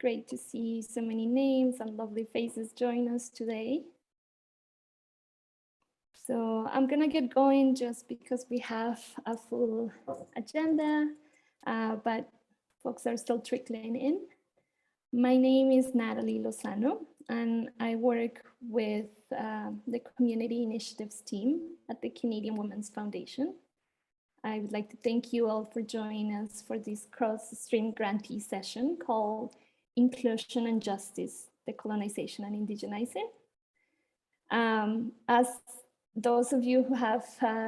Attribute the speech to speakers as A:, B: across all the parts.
A: great to see so many names and lovely faces join us today. So I'm gonna get going just because we have a full agenda, but folks are still trickling in. My name is Natalie Lozano, and I work with the Community Initiatives team at the Canadian Women's Foundation. I would like to thank you all for joining us for this cross-stream grantee session called Inclusion and Justice, Decolonization and Indigenizing. As those of you who have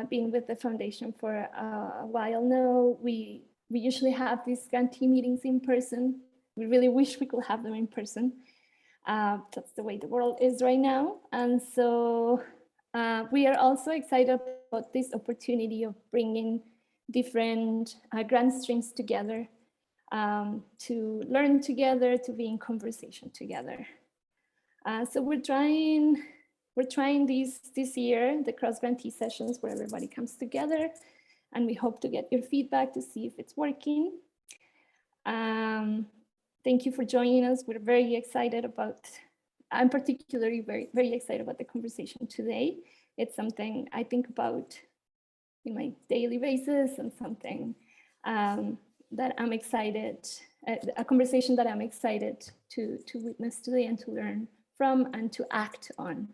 A: been with the foundation for a while know, we usually have these grantee meetings in person. We really wish we could have them in person. That's the way the world is right now. And so we are also excited about this opportunity of bringing different grant streams together to learn together, to be in conversation together. So we're trying this year, the cross grantee sessions where everybody comes together, and we hope to get your feedback to see if it's working. Thank you for joining us. We're very excited about, I'm particularly very excited about the conversation today. It's something I think about in my daily basis and something that I'm excited, a conversation that I'm excited to witness today and to learn from and to act on.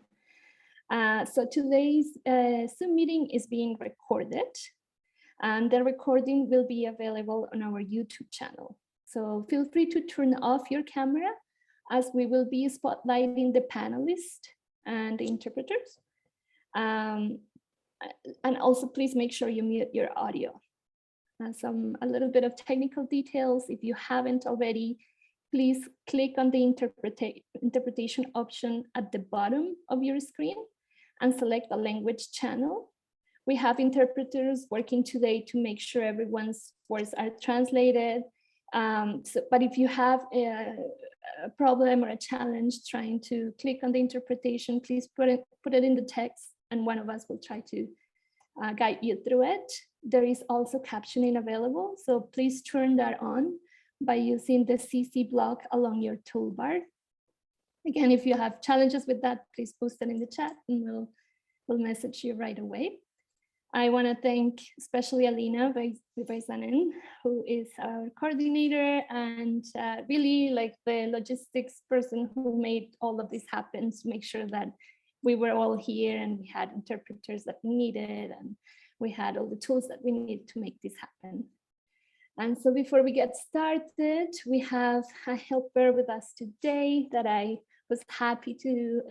A: So today's Zoom meeting is being recorded, and the recording will be available on our YouTube channel. So feel free to turn off your camera as we will be spotlighting the panelists and the interpreters. And also please make sure you mute your audio. A little bit of technical details. If you haven't already, please click on the interpretation option at the bottom of your screen and select the language channel. We have interpreters working today to make sure everyone's words are translated. But if you have a problem or a challenge trying to click on the interpretation, please put it in the text and one of us will try to guide you through it. There is also captioning available, so please turn that on by using the CC block along your toolbar. Again, if you have challenges with that, please post it in the chat and we'll message you right away. I want to thank especially Alina Vaisanen, who is our coordinator and really like the logistics person who made all of this happen to make sure that we were all here and we had interpreters that we needed and we had all the tools that we need to make this happen. And so before we get started, we have a helper with us today that I was happy to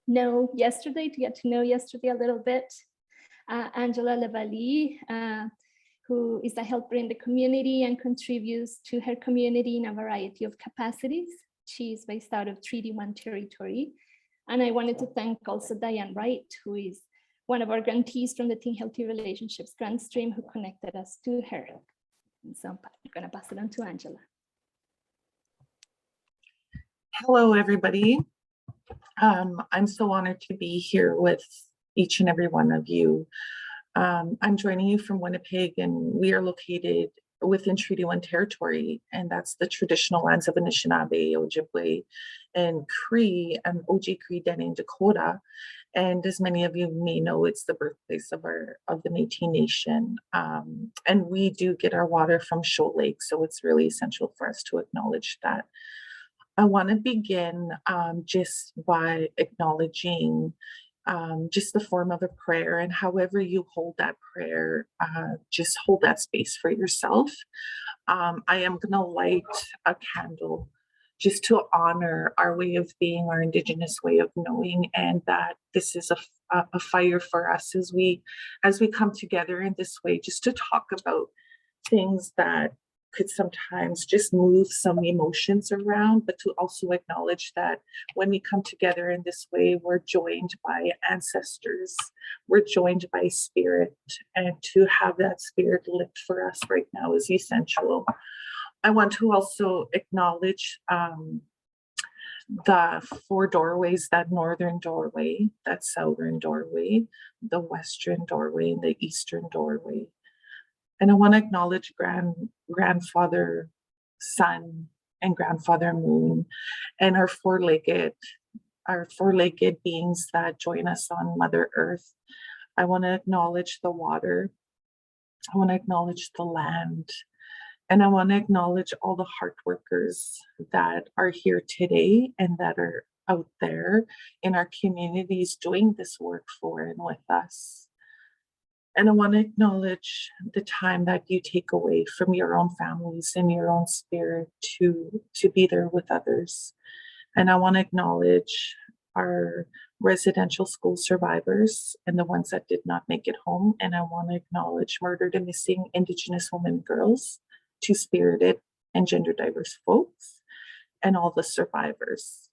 A: know yesterday, to get to know yesterday a little bit. Angela Levali, who is a helper in the community and contributes to her community in a variety of capacities. She is based out of Treaty 1 territory. And I wanted to thank also Diane Wright, who is one of our grantees from the Teen Healthy Relationships grant stream, who connected us to her. And so I'm going to pass it on to Angela.
B: Hello, everybody. I'm so honored to be here with each and every one of you. I'm joining you from Winnipeg, and we are located within Treaty 1 territory, and that's the traditional lands of Anishinaabe, Ojibwe, and Cree, and Oji Cree, Dene, and Dakota. And as many of you may know, it's the birthplace of the Métis Nation. And we do get our water from Shoal Lake, so it's really essential for us to acknowledge that. I want to begin just by acknowledging just the form of a prayer, and however you hold that prayer, just hold that space for yourself. I am going to light a candle just to honor our way of being, our Indigenous way of knowing, and that this is a fire for us as we come together in this way, just to talk about things that could sometimes just move some emotions around, but to also acknowledge that when we come together in this way, we're joined by ancestors, we're joined by spirit, and to have that spirit lit for us right now is essential. I want to also acknowledge the four doorways, that northern doorway, that southern doorway, the western doorway, and the eastern doorway. And I want to acknowledge grandfather, son, and Grandfather Moon, and our four-legged beings that join us on Mother Earth. I want to acknowledge the water. I want to acknowledge the land. And I want to acknowledge all the hard workers that are here today and that are out there in our communities doing this work for and with us. And I want to acknowledge the time that you take away from your own families and your own spirit to be there with others. And I want to acknowledge our residential school survivors and the ones that did not make it home. And I want to acknowledge murdered and missing Indigenous women, girls, two-spirited and gender diverse folks, and all the survivors.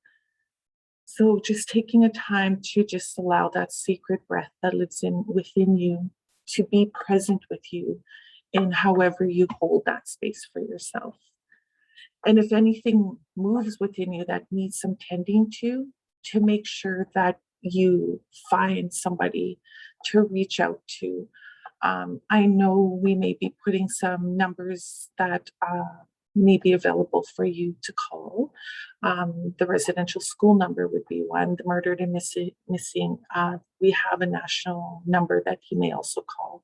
B: So just taking a time to just allow that secret breath that lives within you to be present with you in however you hold that space for yourself. And if anything moves within you that needs some tending to make sure that you find somebody to reach out to. I know we may be putting some numbers that may be available for you to call. The residential school number would be one. The murdered and missing, we have a national number that you may also call.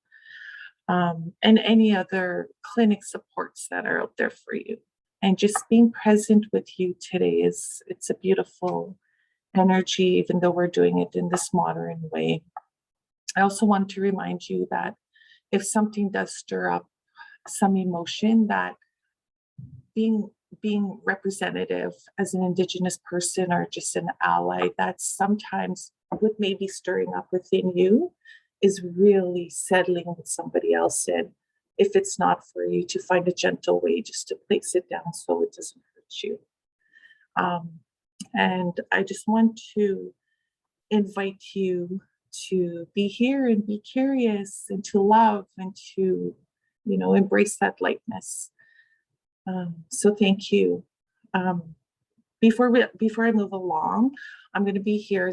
B: And any other clinic supports that are out there for you. And just being present with you today it's a beautiful energy, even though we're doing it in this modern way. I also want to remind you that if something does stir up some emotion, that being representative as an Indigenous person or just an ally, that sometimes what may be stirring up within you is really settling with somebody else. And if it's not for you, to find a gentle way just to place it down so it doesn't hurt you. And I just want to invite you to be here and be curious and to love and to, embrace that lightness. So thank you. Before I move along, I'm going to be here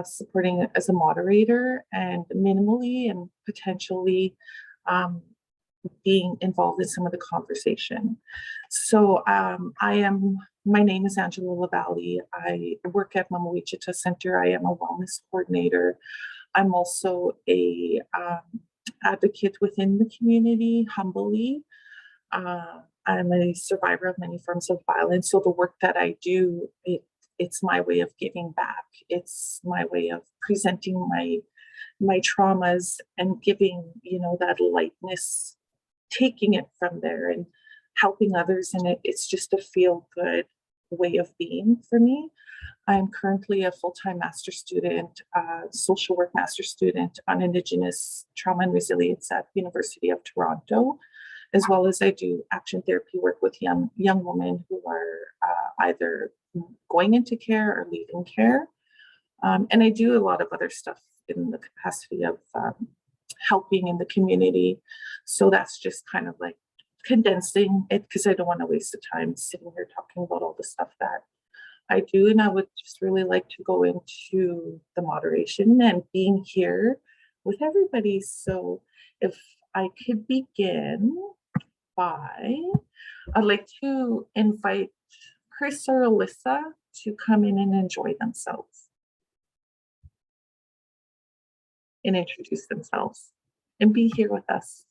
B: supporting as a moderator and minimally and potentially being involved in some of the conversation. So my name is Angela LaValle. I work at Mama Wichita Center. I am a wellness coordinator. I'm also a advocate within the community, humbly. I'm a survivor of many forms of violence. So the work that I do, it's my way of giving back. It's my way of presenting my traumas and giving, that lightness, taking it from there and helping others. And it's just a feel good way of being for me. I'm currently a full-time master's student, social work master's student on Indigenous trauma and resilience at the University of Toronto, as well as I do action therapy work with young women who are either going into care or leaving care. And I do a lot of other stuff in the capacity of helping in the community. So that's just kind of like condensing it, because I don't want to waste the time sitting here talking about all the stuff that I do. And I would just really like to go into the moderation and being here with everybody. So if I could begin I'd like to invite Kris or Larissa to come in and enjoy themselves and introduce themselves and be here with us.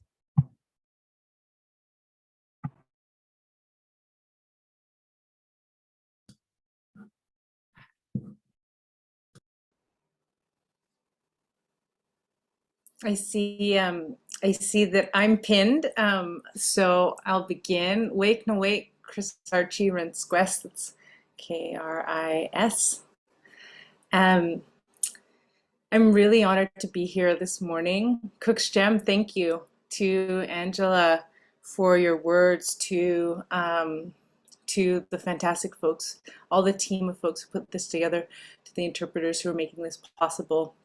C: I see that I'm pinned, so I'll begin. Wake no wake, Kris Archie Rensquest, that's K-R-I-S. I'm really honored to be here this morning. Cook's Gem, thank you to Angela for your words, to the fantastic folks, all the team of folks who put this together, to the interpreters who are making this possible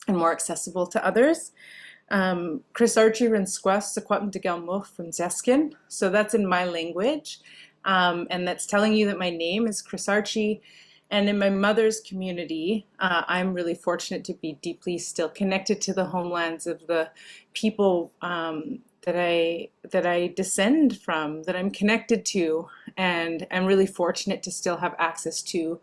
C: and more accessible to others. Kris Archie Rensquest Sequatm Degelmo from Zeskin. So that's in my language. And that's telling you that my name is Kris Archie. And in my mother's community, I'm really fortunate to be deeply still connected to the homelands of the people that I descend from, that I'm connected to. and I'm really fortunate to still have access to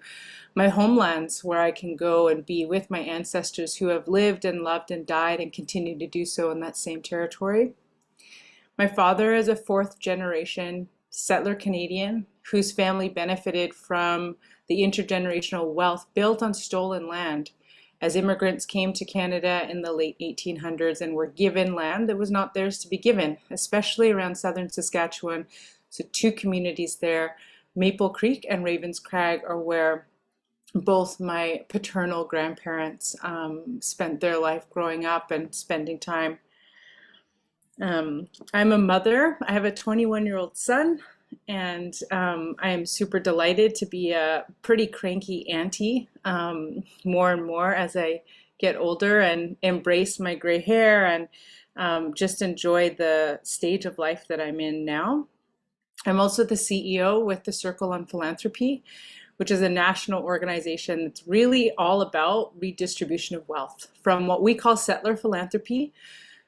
C: my homelands where I can go and be with my ancestors who have lived and loved and died and continue to do so in that same territory. My father is a fourth generation settler Canadian whose family benefited from the intergenerational wealth built on stolen land as immigrants came to Canada in the late 1800s and were given land that was not theirs to be given, especially around southern Saskatchewan. So two communities there, Maple Creek and Ravens Crag, are where both my paternal grandparents spent their life growing up and spending time. I'm a mother. I have a 21-year-old son, and I am super delighted to be a pretty cranky auntie more and more as I get older and embrace my gray hair and just enjoy the stage of life that I'm in now. I'm also the CEO with the Circle on Philanthropy, which is a national organization that's really all about redistribution of wealth from what we call settler philanthropy.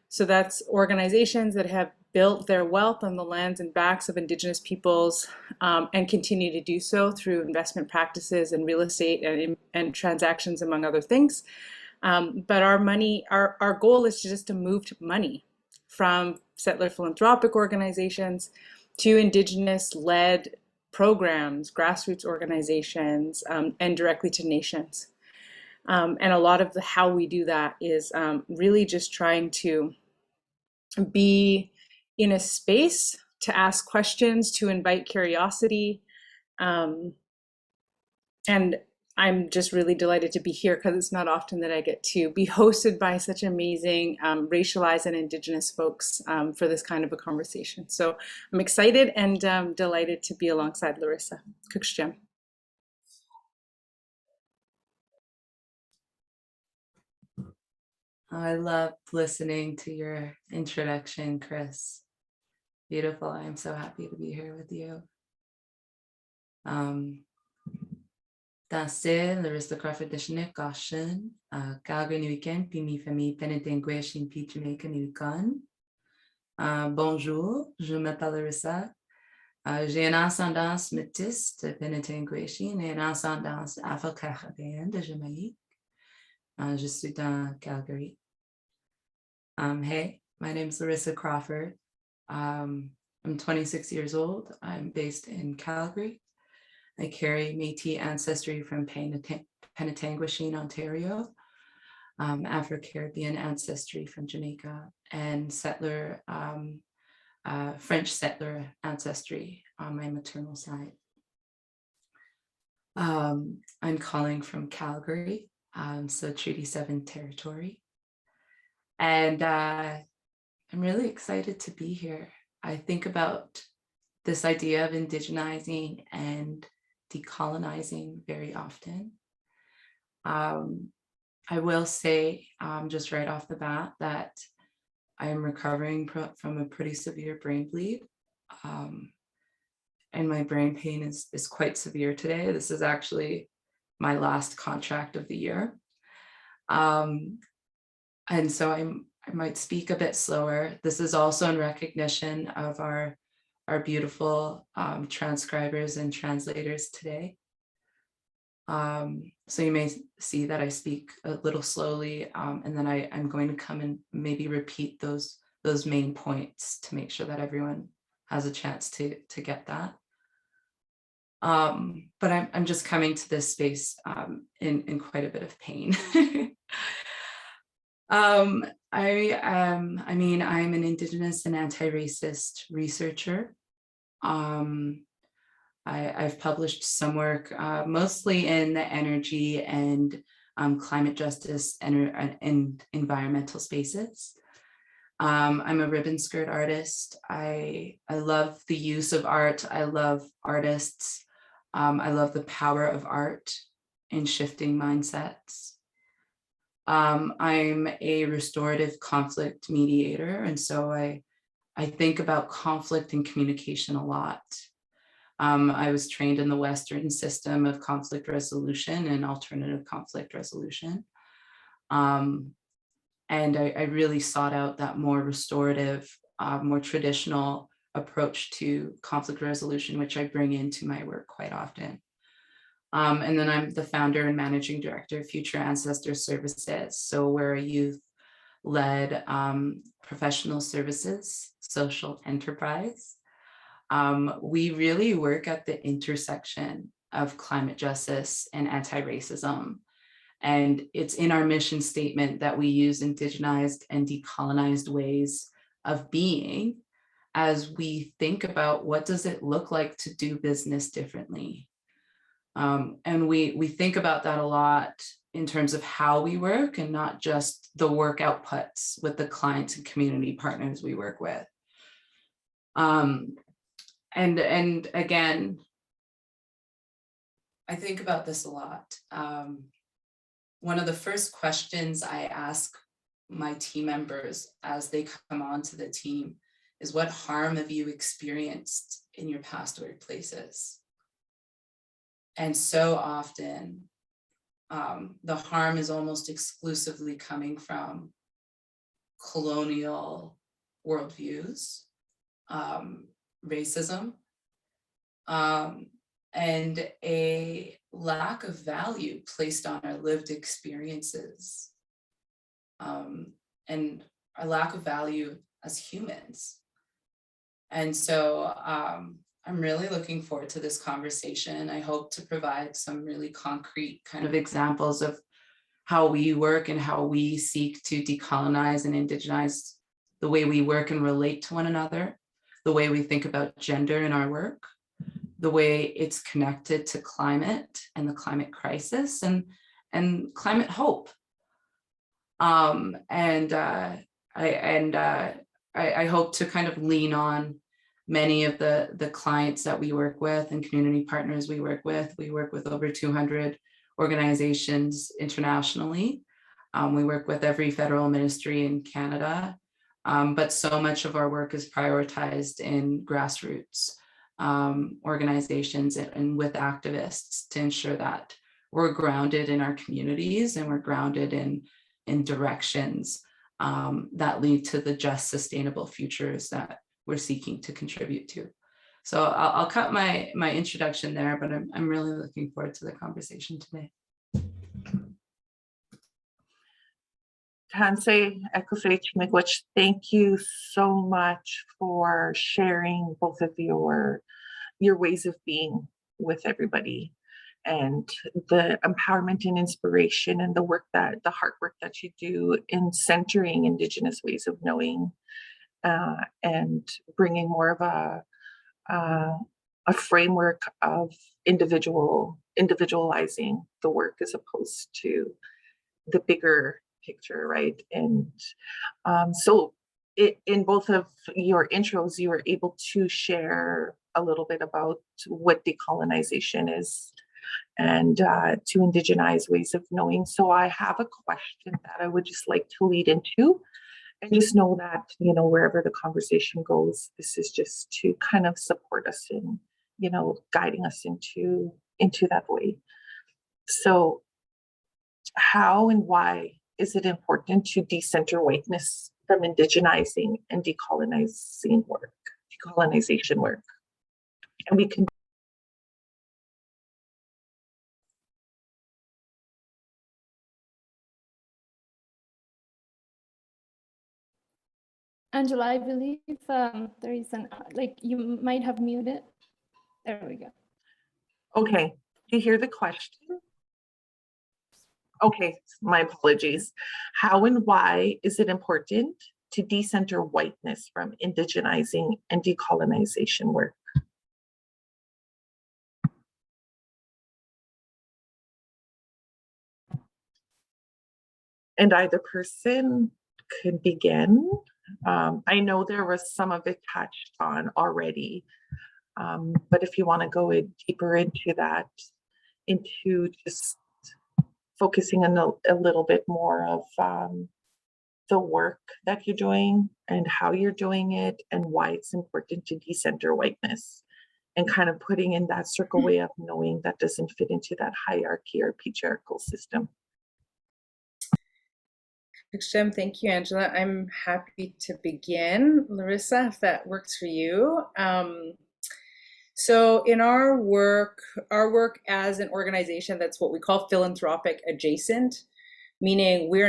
C: So that's organizations that have built their wealth on the lands and backs of Indigenous peoples and continue to do so through investment practices and real estate and transactions, among other things. But our goal is just to move money from settler philanthropic organizations to Indigenous-led programs, grassroots organizations, and directly to nations. And a lot of how we do that is really just trying to be in a space to ask questions, to invite curiosity. And I'm just really delighted to be here because it's not often that I get to be hosted by such amazing racialized and Indigenous folks for this kind of a conversation. So I'm excited and delighted to be alongside Larissa. Kukshem.
D: I loved listening to your introduction, Kris. Beautiful. I'm so happy to be here with you. Danse Larissa Crawford Dishnik Goshen, Calgary New Weekend, Pimi Famille Penetenguesh in Pi Jamaica New Con. Bonjour, je m'appelle Larissa. J'ai une ascendance métisse de Penetengueshin et une ascendance afro-caribéenne de Jamaïque. Je suis dans Calgary. Hey, my name is Larissa Crawford. I'm 26 years old. I'm based in Calgary. I carry Métis ancestry from Penetanguishene, Ontario, Afro-Caribbean ancestry from Jamaica, and settler, French settler ancestry on my maternal side. I'm calling from Calgary, so Treaty 7 territory. And I'm really excited to be here. I think about this idea of indigenizing and decolonizing very often. I will say just right off the bat that I am recovering from a pretty severe brain bleed. And my brain pain is quite severe today. This is actually my last contract of the year. And so I might speak a bit slower. This is also in recognition of our beautiful transcribers and translators today. So you may see that I speak a little slowly, and then I'm going to come and maybe repeat those main points to make sure that everyone has a chance to get that. But I'm just coming to this space in quite a bit of pain. I mean, I'm an Indigenous and anti-racist researcher. I've published some work, mostly in the energy and climate justice and environmental spaces. I'm a ribbon skirt artist. I love the use of art. I love artists. I love the power of art in shifting mindsets. I'm a restorative conflict mediator, and so I think about conflict and communication a lot. I was trained in the Western system of conflict resolution and alternative conflict resolution. And I really sought out that more restorative, more traditional approach to conflict resolution, which I bring into my work quite often. And then I'm the founder and managing director of Future Ancestor Services. So we're a youth-led professional services, social enterprise. We really work at the intersection of climate justice and anti-racism. And it's in our mission statement that we use indigenized and decolonized ways of being as we think about what does it look like to do business differently. And we think about that a lot in terms of how we work and not just the work outputs with the clients and community partners we work with. And again, I think about this a lot. One of the first questions I ask my team members as they come onto the team is, what harm have you experienced in your past workplaces? And so often, the harm is almost exclusively coming from colonial worldviews, racism, and a lack of value placed on our lived experiences, and our lack of value as humans. And so I'm really looking forward to this conversation. I hope to provide some really concrete kind of examples of how we work and how we seek to decolonize and indigenize the way we work and relate to one another, the way we think about gender in our work, the way it's connected to climate and the climate crisis and climate hope. I hope to kind of lean on many of the clients that we work with and community partners we work with. We work with over 200 organizations internationally. We work with every federal ministry in Canada, but so much of our work is prioritized in grassroots organizations and with activists to ensure that we're grounded in our communities and we're grounded in directions that lead to the just, sustainable futures that we're seeking to contribute to. So I'll cut my introduction there, but I'm really looking forward to the conversation today.
B: Tansei Ekofechimigwich, thank you so much for sharing both of your ways of being with everybody, and the empowerment and inspiration and the hard work that you do in centering Indigenous ways of knowing, and bringing more of a framework of individualizing the work as opposed to the bigger picture, right? And so in both of your intros, you were able to share a little bit about what decolonization is and to indigenize ways of knowing. So I have a question that I would just like to lead into, and just know that, you know, wherever the conversation goes, this is just to kind of support us in, you know, guiding us into that way. So how and why is it important to decenter whiteness from indigenizing and decolonization work? And we can.
A: Angela, I believe there is you might have muted. There we go.
B: Okay, do you hear the question? Okay, my apologies. How and why is it important to decenter whiteness from indigenizing and decolonization work? And either person could begin. I know there was some of it touched on already, but if you want to go deeper into that, into just focusing on a little bit more of the work that you're doing and how you're doing it and why it's important to decenter whiteness, and kind of putting in that circle way of knowing that doesn't fit into that hierarchy or patriarchal system.
C: Thank you, Angela. I'm happy to begin. Larissa, if that works for you. So in our work as an organization, that's what we call philanthropic adjacent, meaning we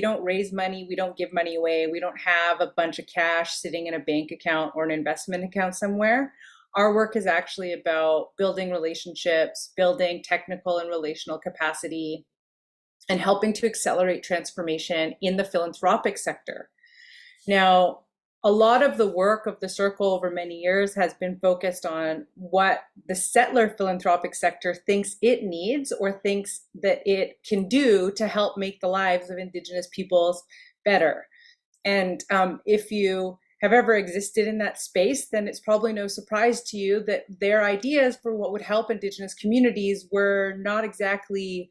C: don't raise money, we don't give money away, we don't have a bunch of cash sitting in a bank account or an investment account somewhere. Our work is actually about building relationships, building technical and relational capacity, and helping to accelerate transformation in the philanthropic sector. Now, a lot of the work of the Circle over many years has been focused on what the settler philanthropic sector thinks it needs or thinks that it can do to help make the lives of Indigenous peoples better. And if you have ever existed in that space, then it's probably no surprise to you that their ideas for what would help Indigenous communities were not exactly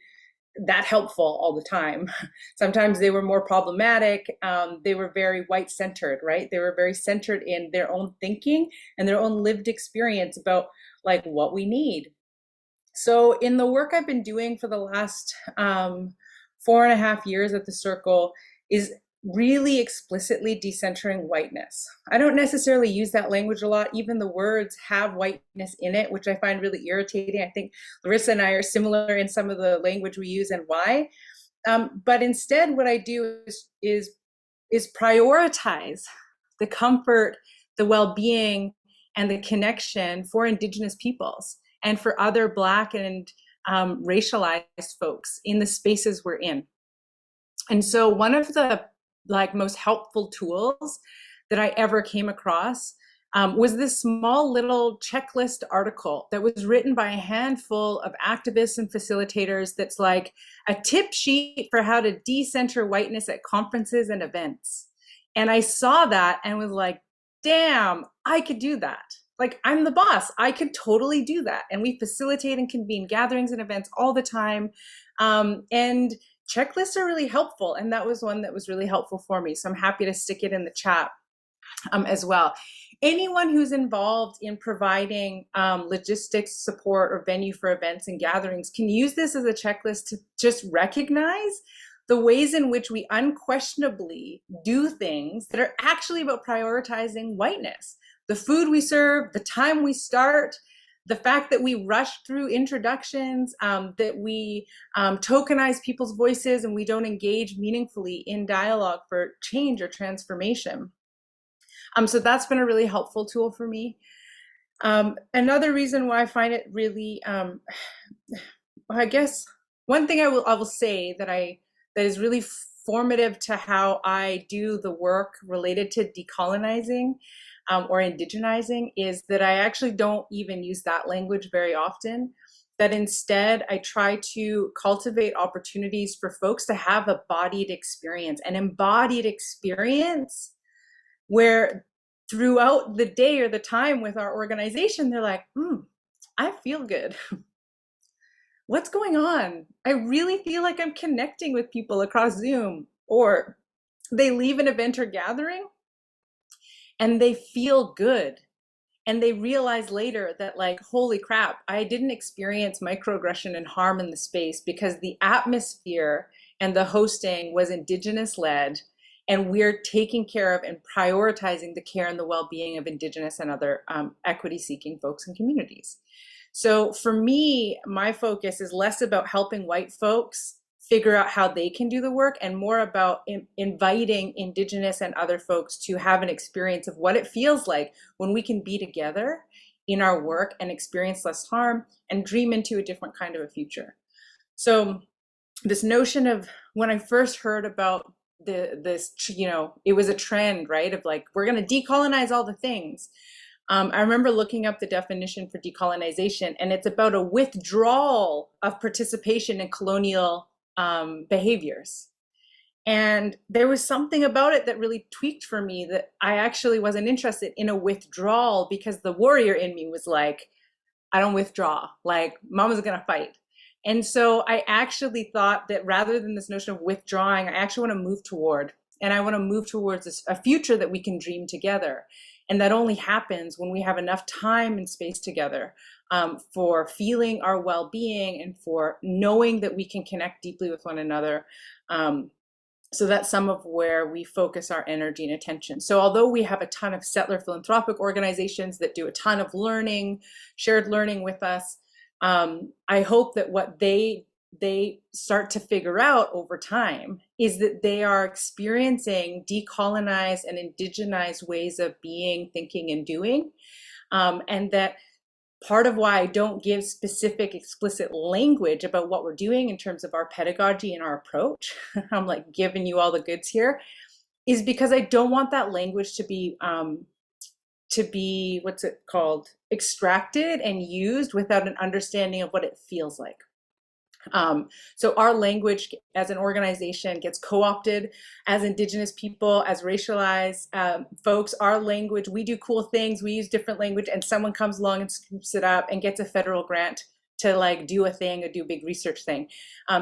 C: that helpful all the time. Sometimes they were more problematic. They were very white centered, right? They were very centered in their own thinking and their own lived experience about like what we need. So in the work I've been doing for the last 4.5 years at the Circle is really explicitly decentering whiteness. I don't necessarily use that language a lot. Even the words have whiteness in it, which I find really irritating. I think Larissa and I are similar in some of the language we use and why. But instead, what I do is prioritize the comfort, the well-being, and the connection for Indigenous peoples and for other Black and racialized folks in the spaces we're in. And so one of the most helpful tools that I ever came across was this small little checklist article that was written by a handful of activists and facilitators that's like a tip sheet for how to decenter whiteness at conferences and events. And I saw that and was like, damn, I could do that. Like, I'm the boss. I could totally do that. And we facilitate and convene gatherings and events all the time. And checklists are really helpful. And that was one that was really helpful for me. So I'm happy to stick it in the chat as well. Anyone who's involved in providing logistics support or venue for events and gatherings can use this as a checklist to just recognize the ways in which we unquestionably do things that are actually about prioritizing whiteness. The food we serve, the time we start, the fact that we rush through introductions, that we tokenize people's voices and we don't engage meaningfully in dialogue for change or transformation. So that's been a really helpful tool for me. Another reason why I find it really, I guess, one thing I will say that is really formative to how I do the work related to decolonizing or indigenizing is that I actually don't even use that language very often. That instead I try to cultivate opportunities for folks to have a embodied experience where throughout the day or the time with our organization, they're like, I feel good. What's going on? I really feel like I'm connecting with people across Zoom. Or they leave an event or gathering and they feel good. And they realize later that, like, holy crap, I didn't experience microaggression and harm in the space because the atmosphere and the hosting was Indigenous led. And we're taking care of and prioritizing the care and the well-being of Indigenous and other equity-seeking folks and communities. So for me, my focus is less about helping white folks figure out how they can do the work and more about inviting Indigenous and other folks to have an experience of what it feels like when we can be together in our work and experience less harm and dream into a different kind of a future. So this notion of when I first heard about this, it was a trend, right? Of like, we're going to decolonize all the things. I remember looking up the definition for decolonization, and it's about a withdrawal of participation in colonial behaviors. And there was something about it that really tweaked for me that I actually wasn't interested in a withdrawal because the warrior in me was like, I don't withdraw, like mama's gonna fight. And so I actually thought that rather than this notion of withdrawing, I actually want to move toward, and I want to move towards a future that we can dream together. And that only happens when we have enough time and space together for feeling our well-being and for knowing that we can connect deeply with one another So that's some of where we focus our energy and attention. So although we have a ton of settler philanthropic organizations that do a ton of learning, shared learning with us, I hope that what they start to figure out over time is that they are experiencing decolonized and indigenized ways of being, thinking, and doing. And that part of why I don't give specific explicit language about what we're doing in terms of our pedagogy and our approach, I'm like giving you all the goods here, is because I don't want that language to be what's it called, extracted and used without an understanding of what it feels like. So our language as an organization gets co-opted. As Indigenous people, as racialized folks, our language, we do cool things, we use different language, and someone comes along and scoops it up and gets a federal grant to like do a thing or do a big research thing.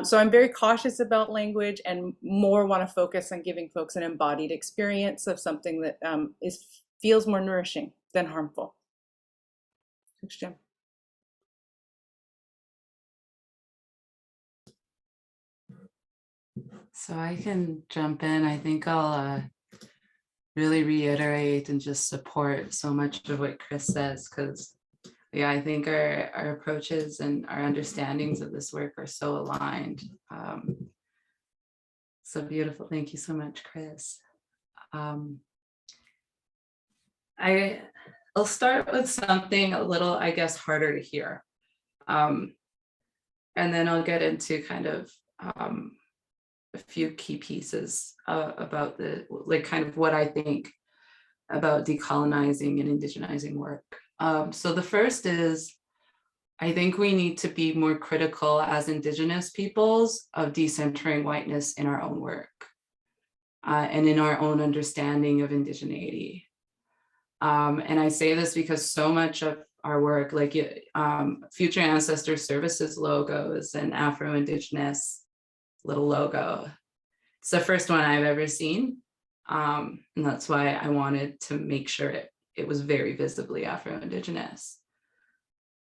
C: So I'm very cautious about language and more want to focus on giving folks an embodied experience of something that feels more nourishing than harmful. Thanks, Jim.
D: So I can jump in. I think I'll really reiterate and just support so much of what Kris says, because yeah, I think our approaches and our understandings of this work are so aligned. So beautiful. Thank you so much, Kris. I'll start with something a little, I guess, harder to hear. And then I'll get into kind of a few key pieces about the, like, kind of what I think about decolonizing and indigenizing work. So the first is, I think we need to be more critical as Indigenous peoples of decentering whiteness in our own work and in our own understanding of indigeneity. And I say this because so much of our work, like Future Ancestor Services logo is an Afro-Indigenous little logo. It's the first one I've ever seen. And that's why I wanted to make sure it was very visibly Afro-Indigenous.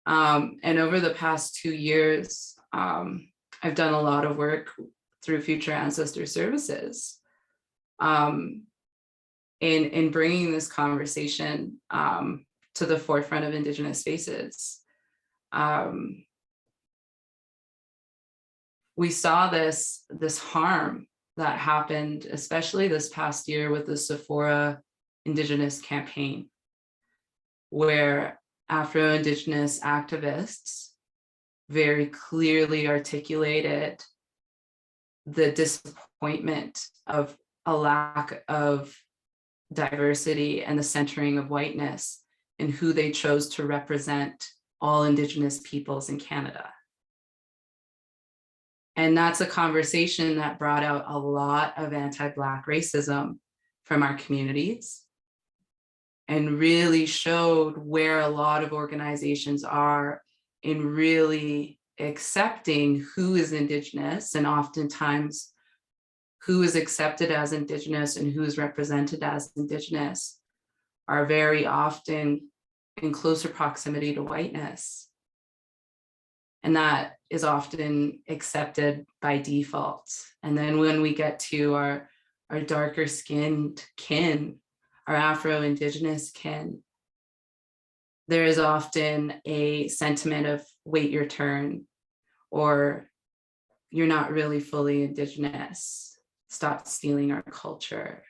D: And over the past 2 years, I've done a lot of work through Future Ancestor Services in bringing this conversation to the forefront of Indigenous spaces. We saw this harm that happened, especially this past year with the Sephora Indigenous campaign, where Afro-Indigenous activists very clearly articulated the disappointment of a lack of diversity and the centering of whiteness in who they chose to represent all Indigenous peoples in Canada. And that's a conversation that brought out a lot of anti-Black racism from our communities and really showed where a lot of organizations are in really accepting who is Indigenous, and oftentimes who is accepted as Indigenous and who is represented as Indigenous are very often in closer proximity to whiteness. And that is often accepted by default. And then when we get to our darker skinned kin, our Afro-Indigenous kin, there is often a sentiment of wait your turn, or you're not really fully Indigenous, stop stealing our culture.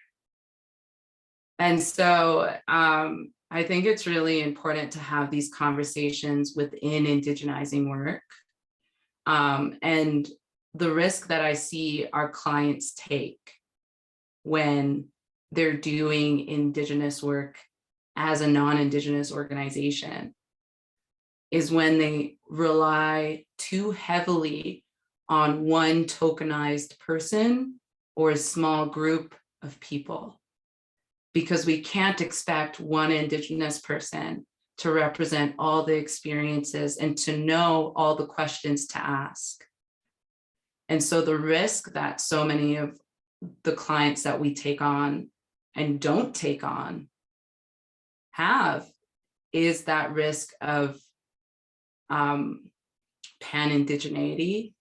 D: And so I think it's really important to have these conversations within indigenizing work. And the risk that I see our clients take when they're doing Indigenous work as a non-Indigenous organization is when they rely too heavily on one tokenized person or a small group of people, because we can't expect one Indigenous person to represent all the experiences and to know all the questions to ask. And so the risk that so many of the clients that we take on and don't take on have is that risk of pan-indigeneity,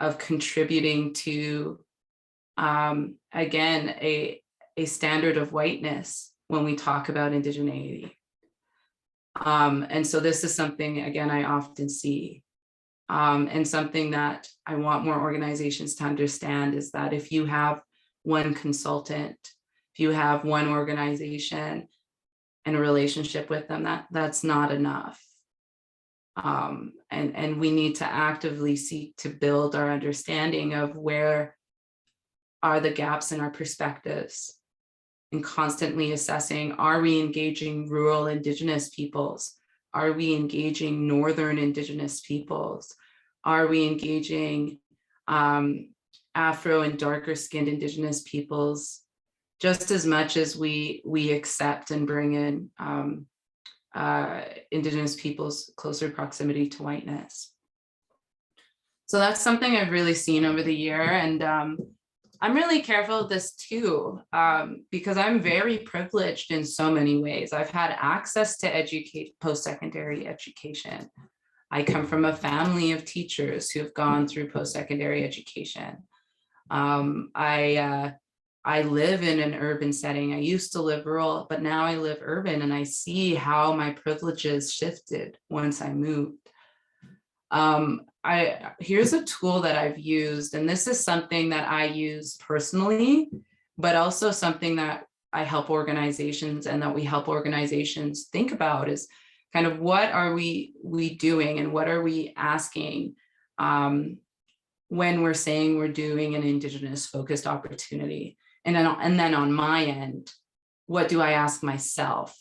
D: of contributing to again, a standard of whiteness when we talk about indigeneity. And so this is something, again, I often see, and something that I want more organizations to understand is that if you have one consultant, if you have one organization and a relationship with them, that's not enough. And we need to actively seek to build our understanding of where are the gaps in our perspectives, and constantly assessing, are we engaging rural Indigenous peoples? Are we engaging Northern Indigenous peoples? Are we engaging Afro and darker skinned Indigenous peoples just as much as we accept and bring in Indigenous peoples' closer proximity to whiteness? So that's something I've really seen over the year. And I'm really careful of this too, because I'm very privileged in so many ways. I've had access to post-secondary education. I come from a family of teachers who have gone through post-secondary education. I live in an urban setting. I used to live rural, but now I live urban, and I see how my privileges shifted once I moved. Here's a tool that I've used, and this is something that I use personally, but also something that I help organizations and that we help organizations think about is kind of what are we doing and what are we asking when we're saying we're doing an Indigenous focused opportunity. And then on my end, what do I ask myself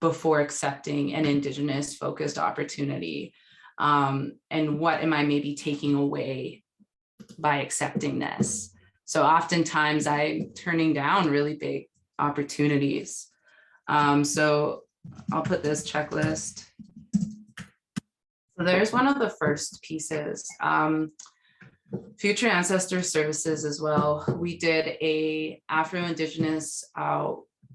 D: before accepting an Indigenous focused opportunity? And what am I maybe taking away by accepting this? So oftentimes I'm turning down really big opportunities. So I'll put this checklist. So there's one of the first pieces. Future Ancestor Services as well. We did a Afro-Indigenous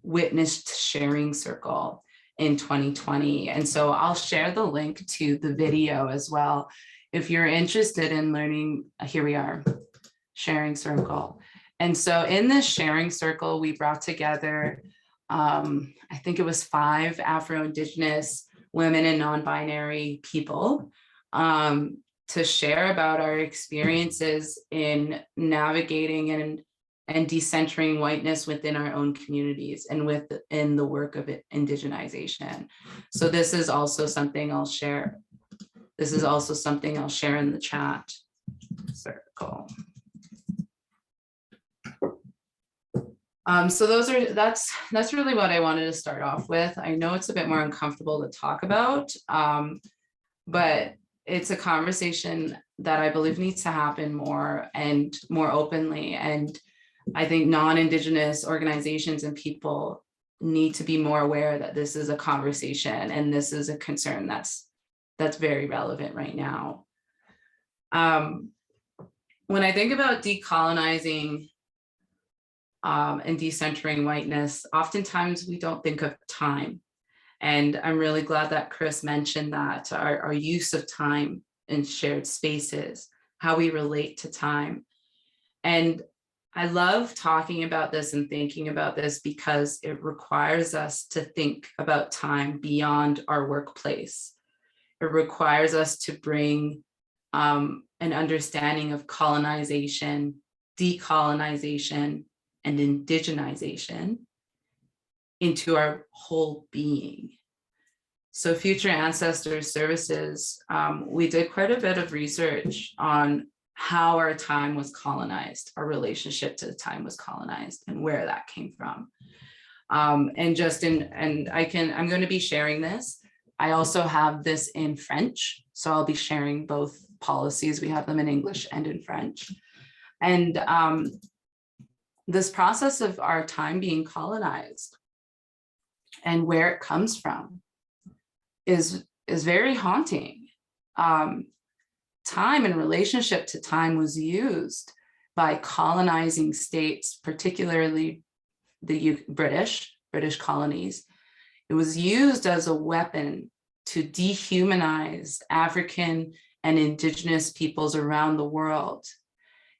D: witness sharing circle in 2020. And so I'll share the link to the video as well. If you're interested in learning, here we are, sharing circle. And so in this sharing circle, we brought together, I think it was 5 Afro-Indigenous women and non-binary people to share about our experiences in navigating and decentering whiteness within our own communities and within the work of indigenization. So this is also something I'll share. This is also something I'll share in the chat circle. So that's really what I wanted to start off with. I know it's a bit more uncomfortable to talk about, but it's a conversation that I believe needs to happen more and more openly. And I think non-Indigenous organizations and people need to be more aware that this is a conversation and this is a concern that's very relevant right now. When I think about decolonizing and decentering whiteness, oftentimes we don't think of time. And I'm really glad that Kris mentioned that, our use of time in shared spaces, how we relate to time. And I love talking about this and thinking about this because it requires us to think about time beyond our workplace. It requires us to bring an understanding of colonization, decolonization, and indigenization into our whole being. So Future Ancestor Services, we did quite a bit of research on how our time was colonized, our relationship to the time was colonized, and where that came from. I'm going to be sharing this. I also have this in French, so I'll be sharing both policies. We have them in English and in French. And this process of our time being colonized and where it comes from is very haunting. Time and relationship to time was used by colonizing states, particularly the British colonies. It was used as a weapon to dehumanize African and Indigenous peoples around the world.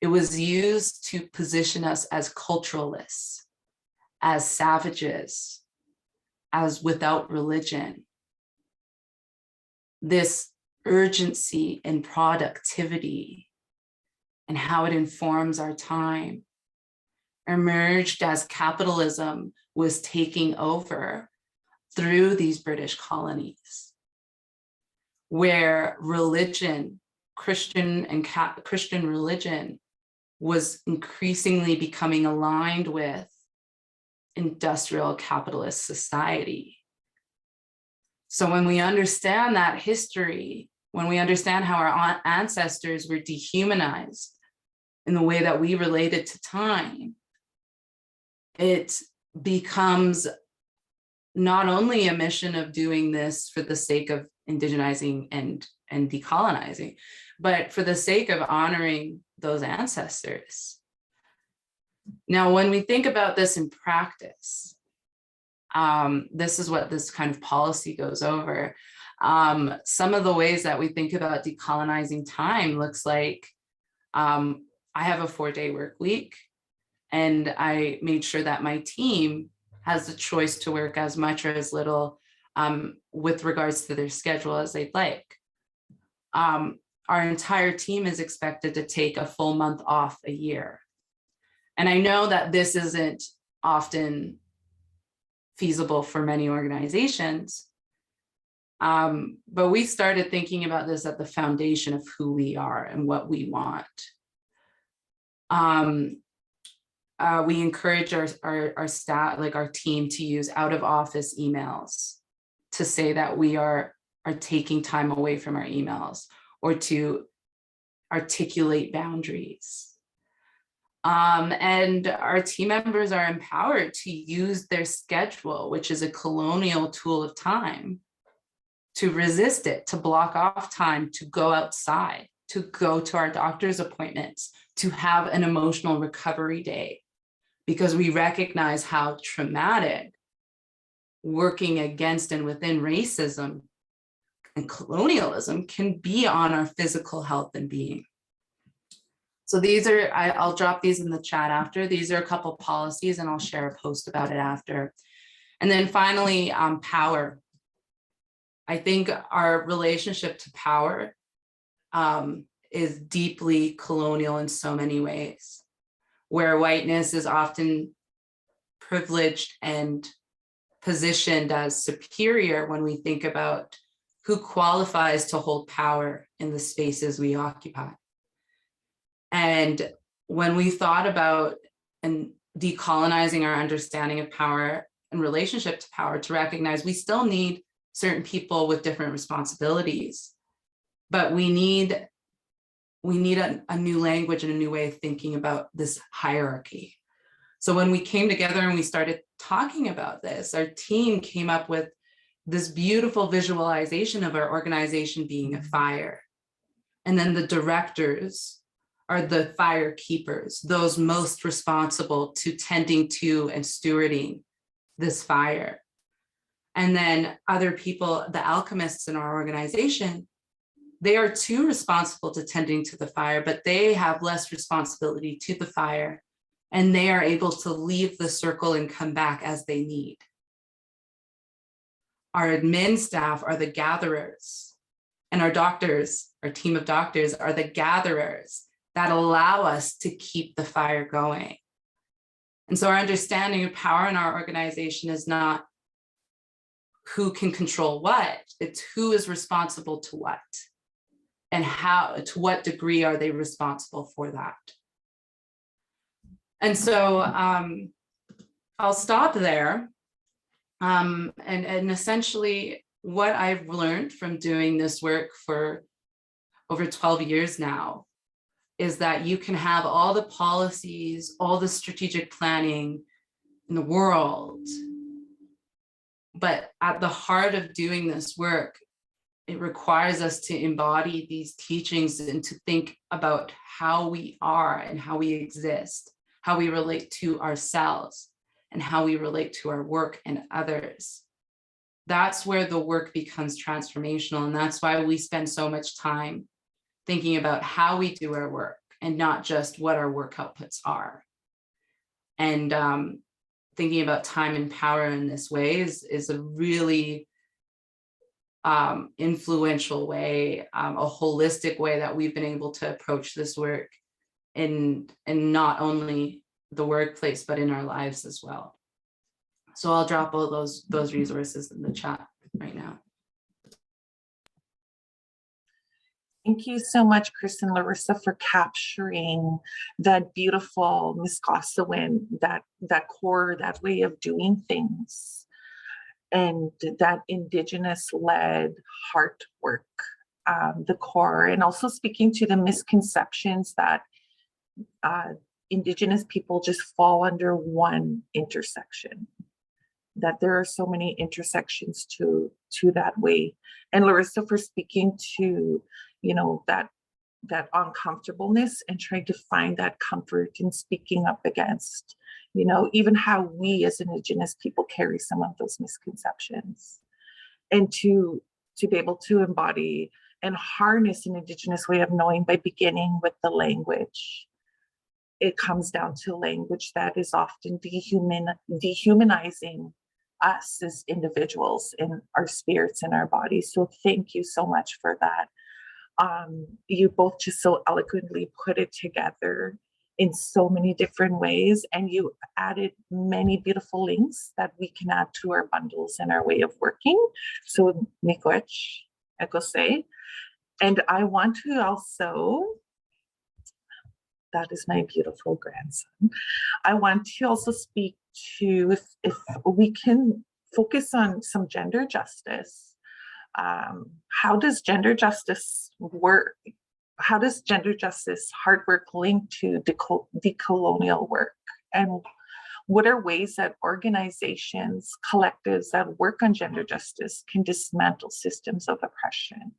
D: It was used to position us as culturalists, as savages, as without religion. This urgency and productivity and how it informs our time emerged as capitalism was taking over through these British colonies, where religion, Christian religion, was increasingly becoming aligned with industrial capitalist society. So when we understand that history, when we understand how our ancestors were dehumanized in the way that we related to time, it becomes not only a mission of doing this for the sake of indigenizing and decolonizing, but for the sake of honoring those ancestors. Now, when we think about this in practice, this is what this kind of policy goes over. Some of the ways that we think about decolonizing time looks like, I have a 4-day work week, and I made sure that my team has the choice to work as much or as little with regards to their schedule as they'd like. Our entire team is expected to take a full month off a year. And I know that this isn't often feasible for many organizations, but we started thinking about this at the foundation of who we are and what we want. We encourage our staff, like our team, to use out of office emails to say that we are taking time away from our emails, or to articulate boundaries. And our team members are empowered to use their schedule, which is a colonial tool of time, to resist it, to block off time, to go outside, to go to our doctor's appointments, to have an emotional recovery day, because we recognize how traumatic working against and within racism and colonialism can be on our physical health and being. So these are, I'll drop these in the chat after. These are a couple policies, and I'll share a post about it after. And then finally, power. I think our relationship to power is deeply colonial in so many ways, where whiteness is often privileged and positioned as superior when we think about who qualifies to hold power in the spaces we occupy. And when we thought about and decolonizing our understanding of power and relationship to power, to recognize we still need certain people with different responsibilities, but we need a new language and a new way of thinking about this hierarchy. So when we came together and we started talking about this, our team came up with this beautiful visualization of our organization being a fire. And then the directors are the fire keepers, those most responsible to tending to and stewarding this fire. And then other people, the alchemists in our organization, they are too responsible to tending to the fire, but they have less responsibility to the fire, and they are able to leave the circle and come back as they need. Our admin staff are the gatherers, and our doctors, our team of doctors, are the gatherers that allow us to keep the fire going. And so our understanding of power in our organization is not who can control what, it's who is responsible to what, and how, to what degree are they responsible for that. And so I'll stop there. And essentially what I've learned from doing this work for over 12 years now is that you can have all the policies, all the strategic planning in the world, but at the heart of doing this work, it requires us to embody these teachings and to think about how we are and how we exist, how we relate to ourselves, and how we relate to our work and others. That's where the work becomes transformational. And that's why we spend so much time thinking about how we do our work and not just what our work outputs are. And thinking about time and power in this way is a really influential way, a holistic way that we've been able to approach this work in not only the workplace, but in our lives as well. So I'll drop all those resources in the chat right now.
B: Thank you so much, Kris and Larissa, for capturing that beautiful Miskosawin, that core, that way of doing things, and that Indigenous-led heart work, the core, and also speaking to the misconceptions that Indigenous people just fall under one intersection, that there are so many intersections to that way. And Larissa, for speaking to, you know, that uncomfortableness and trying to find that comfort in speaking up against, you know, even how we as Indigenous people carry some of those misconceptions, and to be able to embody and harness an Indigenous way of knowing by beginning with the language. It comes down to language that is often dehumanizing us as individuals in our spirits and our bodies. So thank you so much for that. You both just so eloquently put it together in so many different ways, and you added many beautiful links that we can add to our bundles and our way of working. So Miigwech, Ekose. And I want to also, that is my beautiful grandson. I want to also speak to, if we can focus on some gender justice. How does gender justice work? How does gender justice hard work link to decolonial work? And what are ways that organizations, collectives that work on gender justice can dismantle systems of oppression?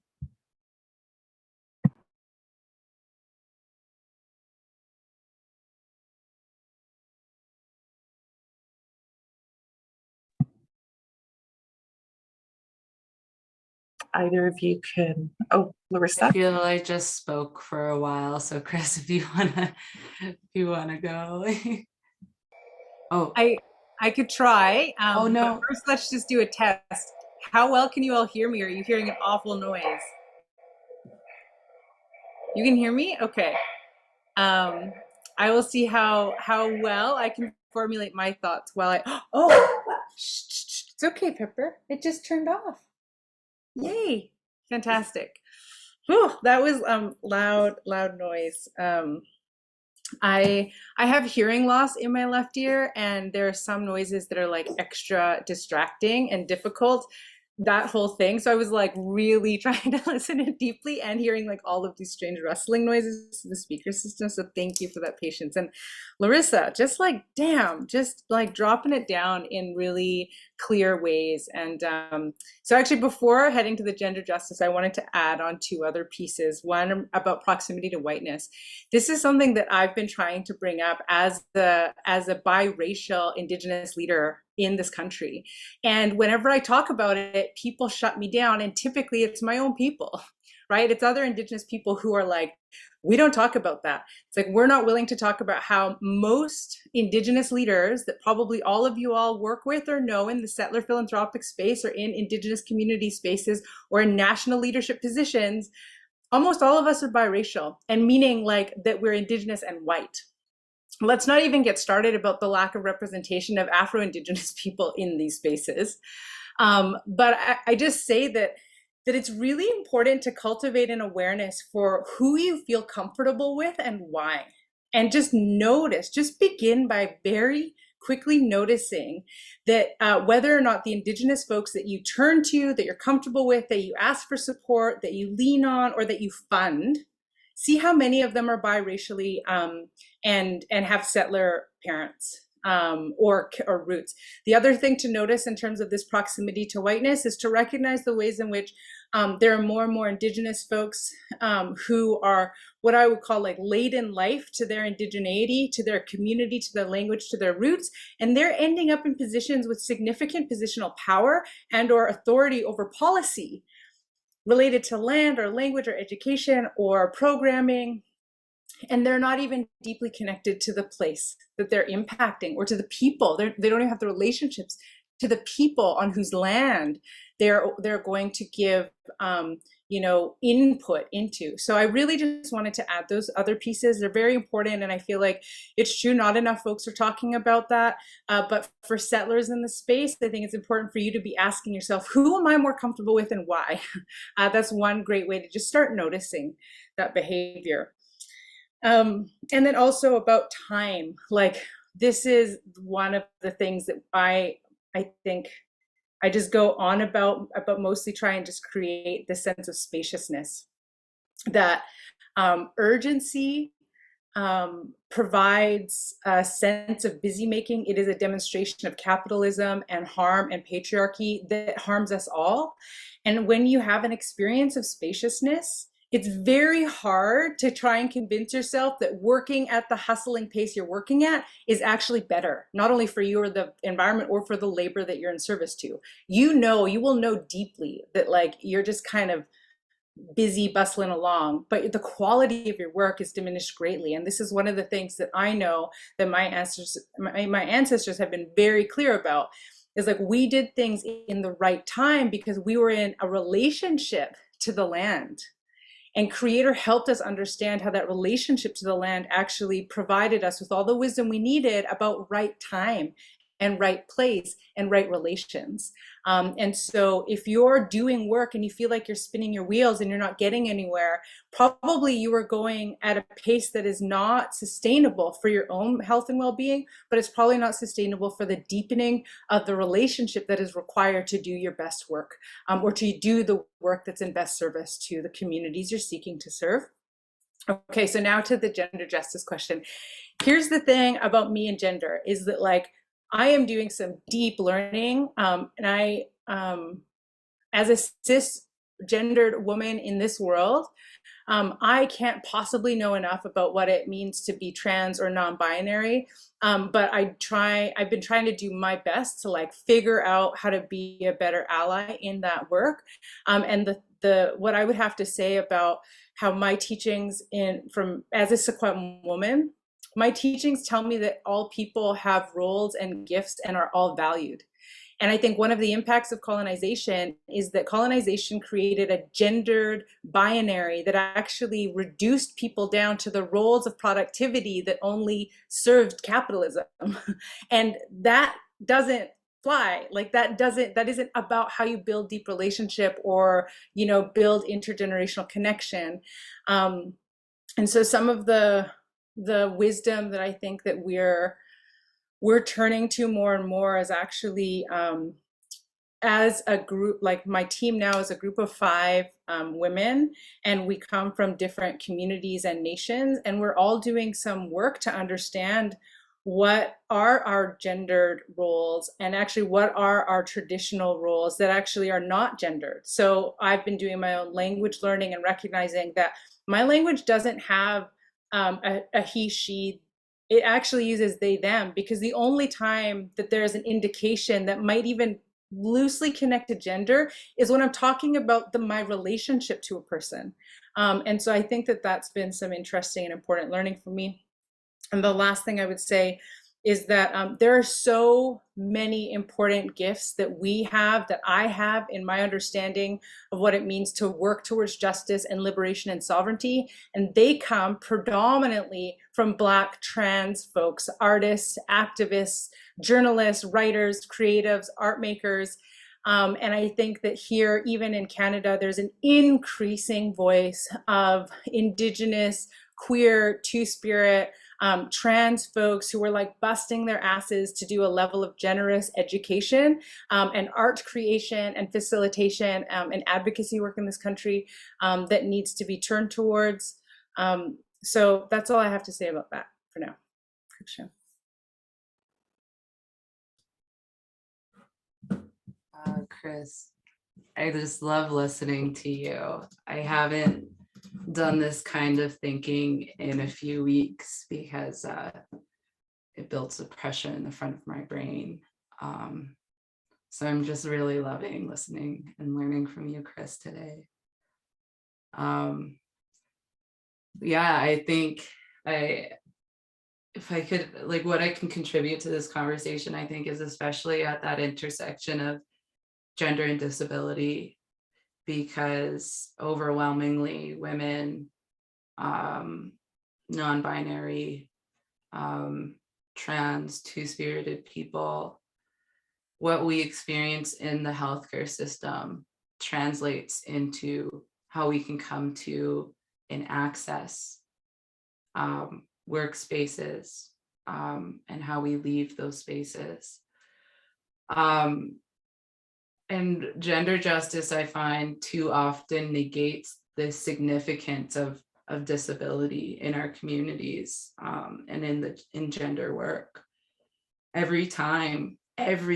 B: Either of you can, oh, Larissa?
D: I feel I just spoke for a while, so Kris, if you wanna go. Oh,
C: I could try.
D: Oh, no.
C: But first, let's just do a test. How well can you all hear me? Are you hearing an awful noise? You can hear me? Okay. I will see how well I can formulate my thoughts while it's okay, Pepper. It just turned off. Yay! Fantastic. Whew, that was loud noise. I have hearing loss in my left ear, and there are some noises that are like extra distracting and difficult, that whole thing. So I was like really trying to listen in deeply and hearing like all of these strange rustling noises in the speaker system. So thank you for that patience. And Larissa, just like, damn, just like dropping it down in really clear ways. And so actually before heading to the gender justice, I wanted to add on two other pieces. One about proximity to whiteness. This is something that I've been trying to bring up as a biracial Indigenous leader in this country. And whenever I talk about it, people shut me down. And typically it's my own people, right? It's other Indigenous people who are like, we don't talk about that. It's like, we're not willing to talk about how most Indigenous leaders that probably all of you all work with or know in the settler philanthropic space or in Indigenous community spaces or in national leadership positions, almost all of us are biracial, and meaning like that we're Indigenous and white. Let's not even get started about the lack of representation of Afro-Indigenous people in these spaces. But I just say that it's really important to cultivate an awareness for who you feel comfortable with and why. And just notice, just begin by very quickly noticing that whether or not the Indigenous folks that you turn to, that you're comfortable with, that you ask for support, that you lean on, or that you fund, see how many of them are biracially and have settler parents or roots. The other thing to notice in terms of this proximity to whiteness is to recognize the ways in which there are more and more Indigenous folks who are what I would call like late in life to their indigeneity, to their community, to their language, to their roots, and they're ending up in positions with significant positional power and or authority over policy related to land or language or education or programming And they're not even deeply connected to the place that they're impacting or to the people. They don't even have the relationships to the people on whose land they're going to give input into. So I really just wanted to add those other pieces. They're very important, and I feel like it's true not enough folks are talking about that. But for settlers in the space, I think it's important for you to be asking yourself, who am I more comfortable with and why? That's one great way to just start noticing that behavior. And then also about time, like this is one of the things that I think I just go on about mostly try and just create this sense of spaciousness, that urgency provides a sense of busy making. It is a demonstration of capitalism and harm and patriarchy that harms us all. And when you have an experience of spaciousness, it's very hard to try and convince yourself that working at the hustling pace you're working at is actually better, not only for you or the environment or for the labor that you're in service to. You will know deeply that like you're just kind of busy bustling along, but the quality of your work is diminished greatly. And this is one of the things that I know that my ancestors have been very clear about, is like we did things in the right time because we were in a relationship to the land. And Creator helped us understand how that relationship to the land actually provided us with all the wisdom we needed about right time and right place and right relations. And so if you're doing work and you feel like you're spinning your wheels and you're not getting anywhere, probably you are going at a pace that is not sustainable for your own health and well-being, but it's probably not sustainable for the deepening of the relationship that is required to do your best work, or to do the work that's in best service to the communities you're seeking to serve. Okay, so now to the gender justice question. Here's the thing about me and gender is that like, I am doing some deep learning, and I, as a cisgendered woman in this world, I can't possibly know enough about what it means to be trans or non-binary, but I've been trying to do my best to like figure out how to be a better ally in that work. And what I would have to say about how my teachings as a Secwepemc woman, my teachings tell me that all people have roles and gifts and are all valued. And I think one of the impacts of colonization is that colonization created a gendered binary that actually reduced people down to the roles of productivity that only served capitalism. And that doesn't fly. Like that isn't about how you build deep relationship or, build intergenerational connection. And so some of the wisdom that I think that we're turning to more and more is actually as a group, like my team now is a group of 5 women, and we come from different communities and nations, and we're all doing some work to understand what are our gendered roles and actually what are our traditional roles that actually are not gendered. So I've been doing my own language learning and recognizing that my language doesn't have a he, she. It actually uses they, them, because the only time that there's an indication that might even loosely connect to gender is when I'm talking about my relationship to a person. And so I think that that's been some interesting and important learning for me. And the last thing I would say is that there are so many important gifts that I have in my understanding of what it means to work towards justice and liberation and sovereignty. And they come predominantly from Black trans folks, artists, activists, journalists, writers, creatives, art makers. And I think that here, even in Canada, there's an increasing voice of Indigenous, queer, Two-Spirit, trans folks who are like busting their asses to do a level of generous education and art creation and facilitation and advocacy work in this country that needs to be turned towards. So that's all I have to say about that for now.
D: Kris, I just love listening to you. I haven't done this kind of thinking in a few weeks because it builds a pressure in the front of my brain. So I'm just really loving listening and learning from you, Kris, today. Yeah, I think if I could, like, what I can contribute to this conversation, I think, is especially at that intersection of gender and disability, because overwhelmingly women, non-binary, trans, two-spirited people, what we experience in the healthcare system translates into how we can come to and access workspaces, and how we leave those spaces. And gender justice, I find, too often negates the significance of disability in our communities, and in gender work. Every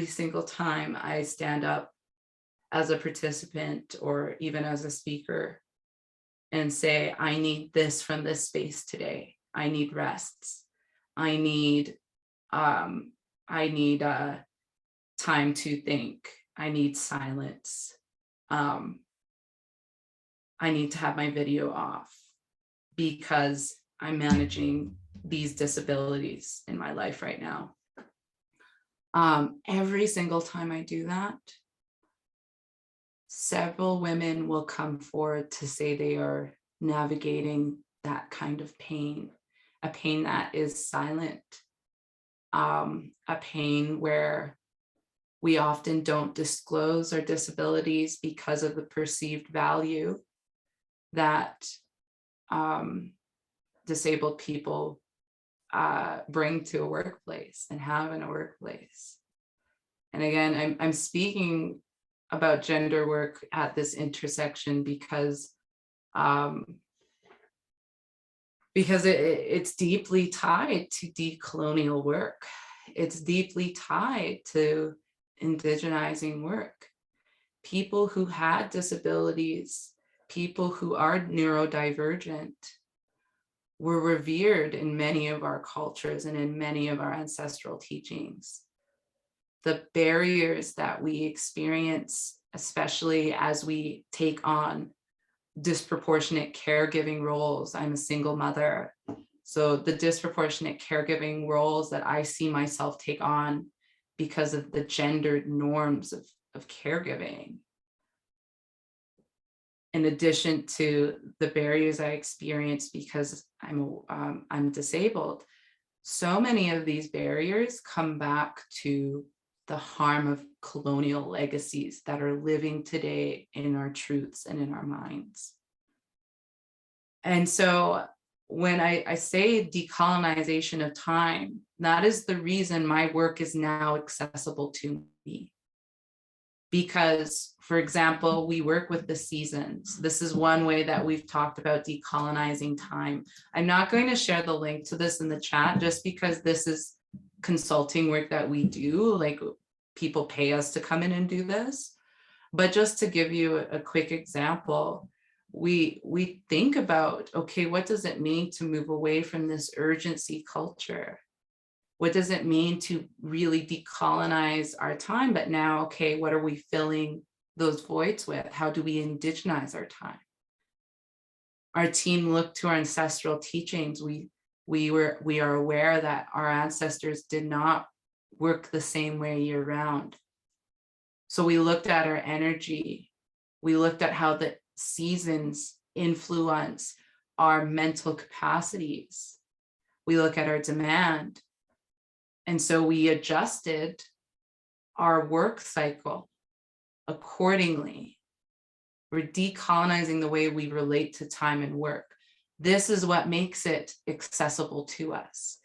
D: single time I stand up as a participant or even as a speaker and say, I need this from this space today. I need rests. I need time to think. I need silence. I need to have my video off because I'm managing these disabilities in my life right now. Every single time I do that, several women will come forward to say they are navigating that kind of pain, a pain that is silent, a pain where we often don't disclose our disabilities because of the perceived value that disabled people bring to a workplace and have in a workplace. And again, I'm speaking about gender work at this intersection because it's deeply tied to decolonial work. It's deeply tied to indigenizing work. People who had disabilities, people who are neurodivergent, were revered in many of our cultures and in many of our ancestral teachings. The barriers that we experience, especially as we take on disproportionate caregiving roles. I'm a single mother, so the disproportionate caregiving roles that I see myself take on because of the gendered norms of caregiving, in addition to the barriers I experience because I'm disabled, so many of these barriers come back to the harm of colonial legacies that are living today in our truths and in our minds. And so when I say decolonization of time, that is the reason my work is now accessible to me. Because, for example, we work with the seasons. This is one way that we've talked about decolonizing time. I'm not going to share the link to this in the chat just because this is consulting work that we do, like people pay us to come in and do this. But just to give you a quick example, we think about, okay, what does it mean to move away from this urgency culture? What does it mean to really decolonize our time? But now, okay, what are we filling those voids with? How do we indigenize our time? Our team looked to our ancestral teachings. We are aware that our ancestors did not work the same way year round. So we looked at our energy. We looked at how the seasons influence our mental capacities. We look at our demand. And so we adjusted our work cycle accordingly. We're decolonizing the way we relate to time and work. This is what makes it accessible to us.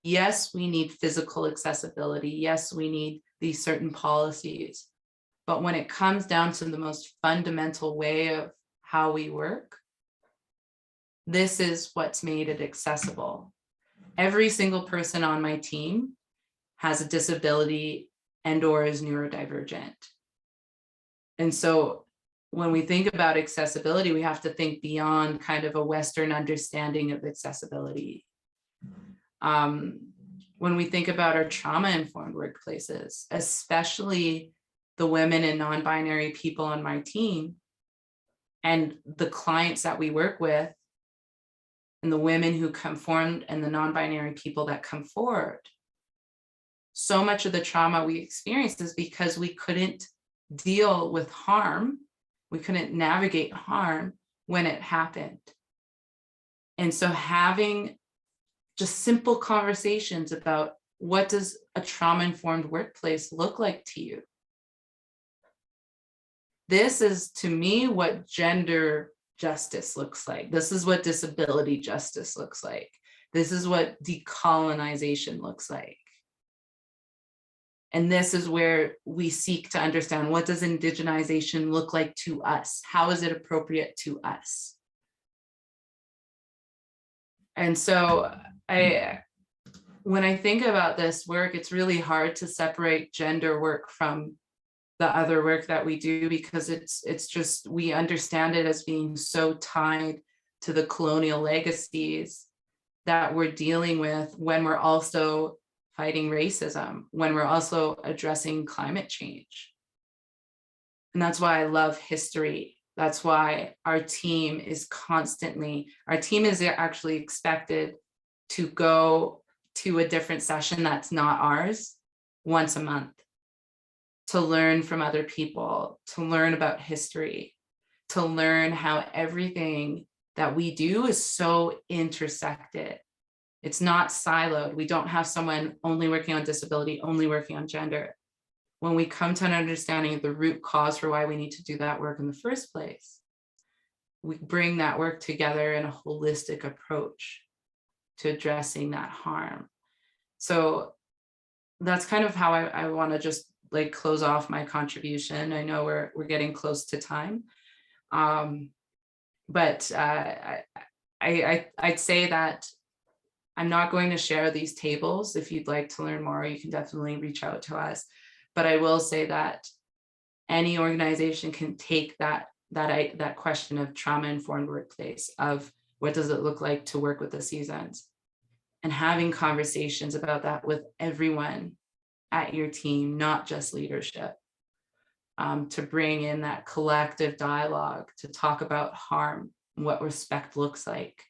D: Yes, we need physical accessibility. Yes, we need these certain policies. But when it comes down to the most fundamental way of how we work, this is what's made it accessible. Every single person on my team has a disability and or is neurodivergent. And so when we think about accessibility, we have to think beyond kind of a Western understanding of accessibility. When we think about our trauma-informed workplaces, especially the women and non-binary people on my team and the clients that we work with, and the women who come forward and the non-binary people that come forward. So much of the trauma we experience is because we couldn't deal with harm. We couldn't navigate harm when it happened. And so having just simple conversations about what does a trauma-informed workplace look like to you? This is, to me, what gender justice looks like. This is what disability justice looks like. This is what decolonization looks like. And this is where we seek to understand, what does indigenization look like to us? How is it appropriate to us? And so when I think about this work, it's really hard to separate gender work from the other work that we do, because it's just, we understand it as being so tied to the colonial legacies that we're dealing with when we're also fighting racism, when we're also addressing climate change. And that's why I love history. That's why our team is actually expected to go to a different session that's not ours once a month, to learn from other people, to learn about history, to learn how everything that we do is so intersected. It's not siloed. We don't have someone only working on disability, only working on gender. When we come to an understanding of the root cause for why we need to do that work in the first place, we bring that work together in a holistic approach to addressing that harm. So that's kind of how I want to just like close off my contribution. I know we're getting close to time, but I'd say that I'm not going to share these tables. If you'd like to learn more, you can definitely reach out to us. But I will say that any organization can take that question of trauma-informed workplace, of what does it look like to work with the seasons, and having conversations about that with everyone at your team, not just leadership, to bring in that collective dialogue, to talk about harm, what respect looks like,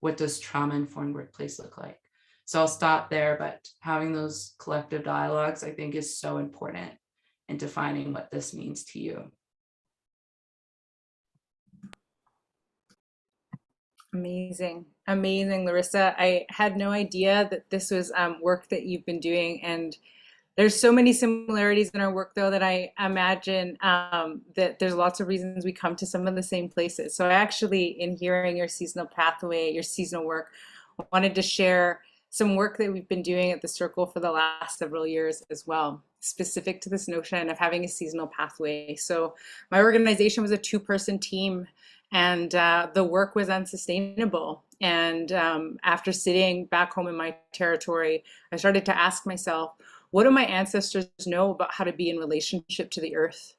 D: what does trauma-informed workplace look like. So I'll stop there, but having those collective dialogues, I think, is so important in defining what this means to you.
C: Amazing, amazing, Larissa. I had no idea that this was work that you've been doing, and there's so many similarities in our work, though, that I imagine that there's lots of reasons we come to some of the same places. So I actually, in hearing your seasonal pathway, your seasonal work, wanted to share some work that we've been doing at the Circle for the last several years as well, specific to this notion of having a seasonal pathway. So my organization was a 2-person team, and the work was unsustainable. And after sitting back home in my territory, I started to ask myself, what do my ancestors know about how to be in relationship to the earth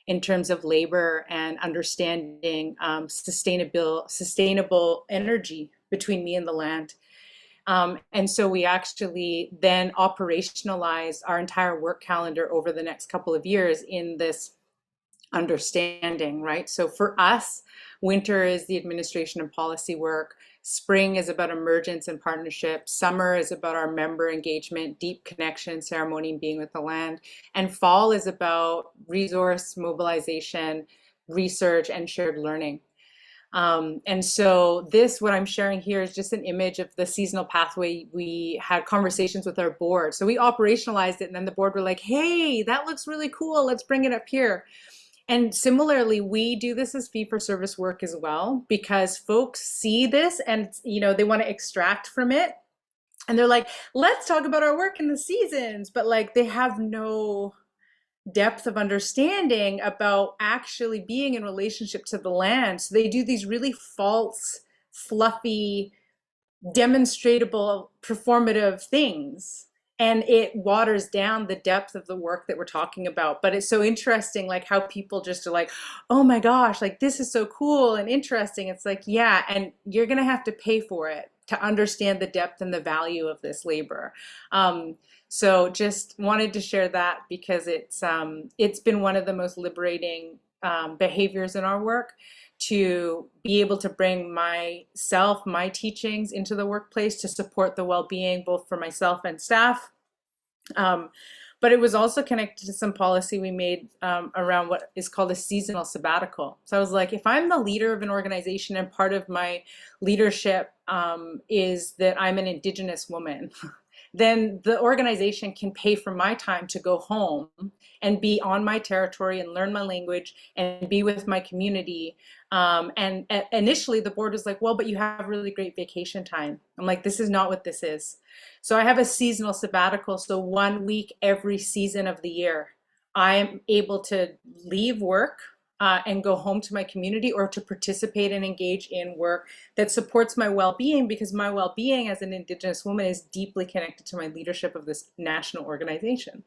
C: in terms of labor and understanding sustainable energy between me and the land? And so we actually then operationalized our entire work calendar over the next couple of years in this understanding, right? So for us, winter is the administration and policy work. Spring is about emergence and partnership. Summer is about our member engagement, deep connection, ceremony, and being with the land. And fall is about resource mobilization, research, and shared learning. And so this, what I'm sharing here, is just an image of the seasonal pathway. We had conversations with our board. So we operationalized it, and then the board were like, hey, that looks really cool. Let's bring it up here. And similarly, we do this as fee-for-service work as well, because folks see this and, you know, they want to extract from it. And they're like, let's talk about our work in the seasons. But like, they have no depth of understanding about actually being in relationship to the land. So they do these really false, fluffy, demonstratable, performative things. And it waters down the depth of the work that we're talking about. But it's so interesting, like how people just are like, oh my gosh, like this is so cool and interesting. It's like, yeah, and you're gonna have to pay for it to understand the depth and the value of this labor. So just wanted to share that, because it's been one of the most liberating behaviors in our work, to be able to bring myself, my teachings into the workplace to support the well-being both for myself and staff. But it was also connected to some policy we made around what is called a seasonal sabbatical. So I was like, if I'm the leader of an organization and part of my leadership is that I'm an Indigenous woman, then the organization can pay for my time to go home and be on my territory and learn my language and be with my community. And initially the board was like, well, but you have really great vacation time. I'm like, this is not what this is. So I have a seasonal sabbatical. So 1 week every season of the year, I am able to leave work and go home to my community or to participate and engage in work that supports my well-being, because my well-being as an Indigenous woman is deeply connected to my leadership of this national organization.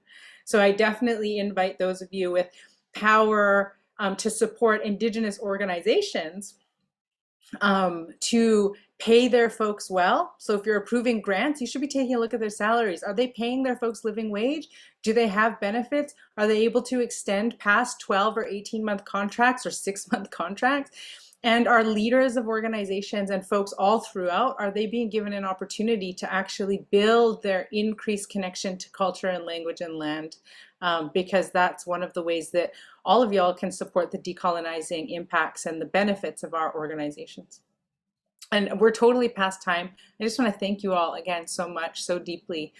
C: So I definitely invite those of you with power to support Indigenous organizations to pay their folks well. So if you're approving grants, you should be taking a look at their salaries. Are they paying their folks living wage? Do they have benefits? Are they able to extend past 12 or 18-month contracts or 6-month contracts? And are leaders of organizations and folks all throughout, are they being given an opportunity to actually build their increased connection to culture and language and land? Because that's one of the ways that all of y'all can support the decolonizing impacts and the benefits of our organizations. And we're totally past time. I just want to thank you all again so much, so deeply.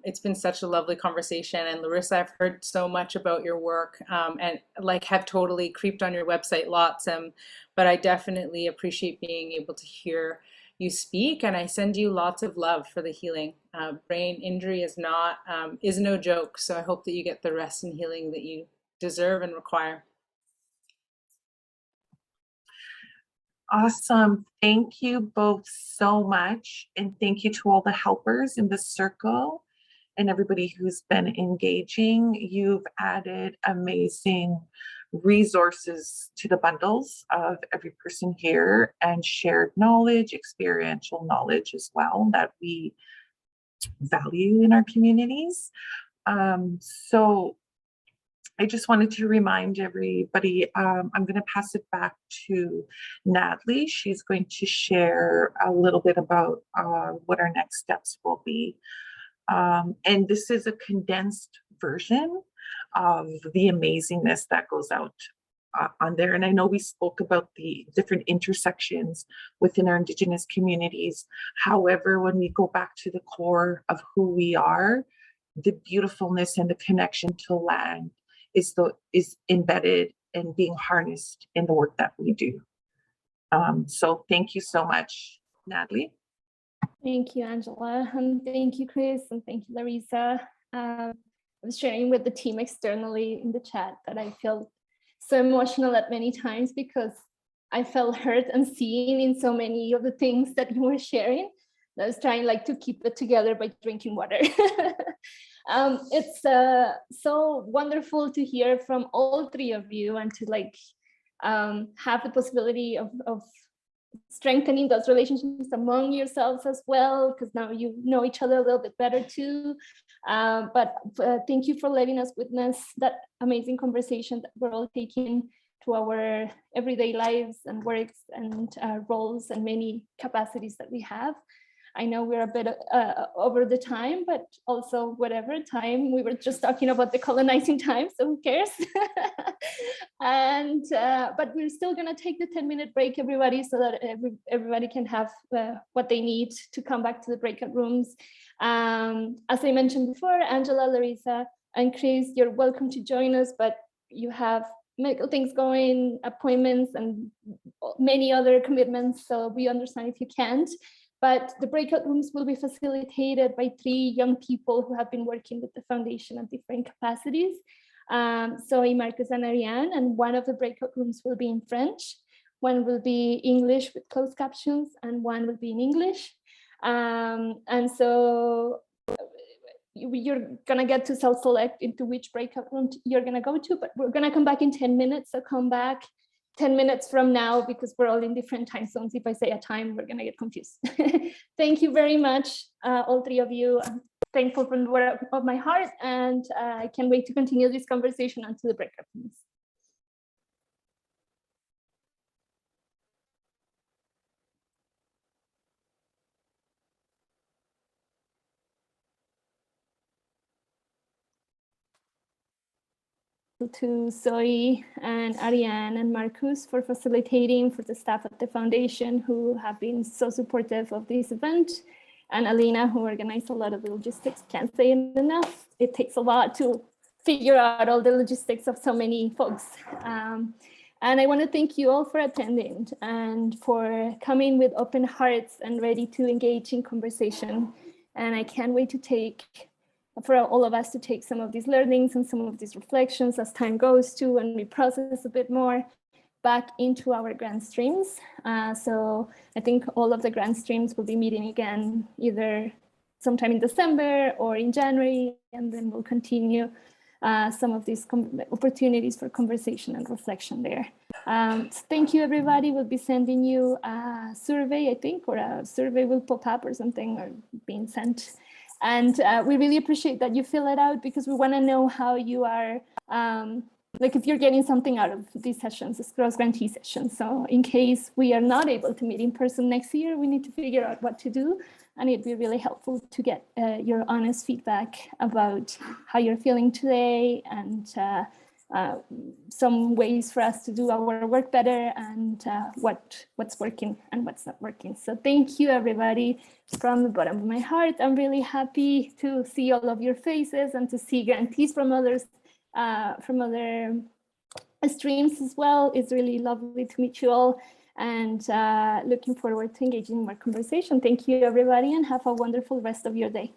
C: It's been such a lovely conversation. And Larissa, I've heard so much about your work and like have totally creeped on your website lots. But I definitely appreciate being able to hear you speak, and I send you lots of love for the healing. Brain injury is no joke. So I hope that you get the rest and healing that you deserve and require.
B: Awesome. Thank you both so much. And thank you to all the helpers in the circle and everybody who's been engaging. You've added amazing resources to the bundles of every person here and shared knowledge, experiential knowledge as well, that we value in our communities. So I just wanted to remind everybody, I'm going to pass it back to Natalie. She's going to share a little bit about what our next steps will be. And this is a condensed version of the amazingness that goes out on there. And I know we spoke about the different intersections within our Indigenous communities. However, when we go back to the core of who we are, the beautifulness and the connection to land is embedded and being harnessed in the work that we do. So thank you so much, Natalie.
A: Thank you, Angela, and thank you, Kris, and thank you, Larissa. I was sharing with the team externally in the chat that I feel so emotional at many times because I felt hurt and seen in so many of the things that you were sharing. I was trying to keep it together by drinking water. It's so wonderful to hear from all three of you and to have the possibility of strengthening those relationships among yourselves as well, because now you know each other a little bit better too. But thank you for letting us witness that amazing conversation that we're all taking to our everyday lives and works and roles and many capacities that we have. I know we're a bit over the time, but also whatever time, we were just talking about decolonizing time, so who cares? And but we're still gonna take the 10-minute break, everybody, so that everybody can have what they need to come back to the breakout rooms. As I mentioned before, Angela, Larissa, and Kris, you're welcome to join us, but you have medical things going, appointments, and many other commitments, so we understand if you can't. But the breakout rooms will be facilitated by 3 young people who have been working with the foundation at different capacities. Zoe, Marcus, and Ariane, and one of the breakout rooms will be in French, one will be English with closed captions, and one will be in English. And so you're gonna get to self-select into which breakout room you're gonna go to, but we're gonna come back in 10 minutes, so come back 10 minutes from now, because we're all in different time zones. If I say a time, we're gonna get confused. Thank you very much, all 3 of you. I'm thankful from the bottom of my heart, and I can't wait to continue this conversation until the breakout rooms. to Zoe and Ariane and Marcus for facilitating, for the staff at the foundation who have been so supportive of this event, and Alina, who organized a lot of the logistics. Can't say it enough. It takes a lot to figure out all the logistics of so many folks. And I want to thank you all for attending and for coming with open hearts and ready to engage in conversation. And I can't wait for all of us to take some of these learnings and some of these reflections as time goes to, and we process a bit more back into our grant streams. So I think all of the grant streams will be meeting again either sometime in December or in January, and then we'll continue some of these opportunities for conversation and reflection there. So thank you, everybody. We'll be sending you a survey, I think, or a survey will pop up or something, or being sent. And we really appreciate that you fill it out, because we want to know how you are, like if you're getting something out of these sessions, these cross-grantee sessions. So in case we are not able to meet in person next year, we need to figure out what to do. And it'd be really helpful to get your honest feedback about how you're feeling today, and some ways for us to do our work better, and what's working and what's not working. So thank you, everybody, from the bottom of my heart. I'm really happy to see all of your faces and to see grantees from other streams as well. It's really lovely to meet you all, and looking forward to engaging in more conversation. Thank you, everybody, and have a wonderful rest of your day.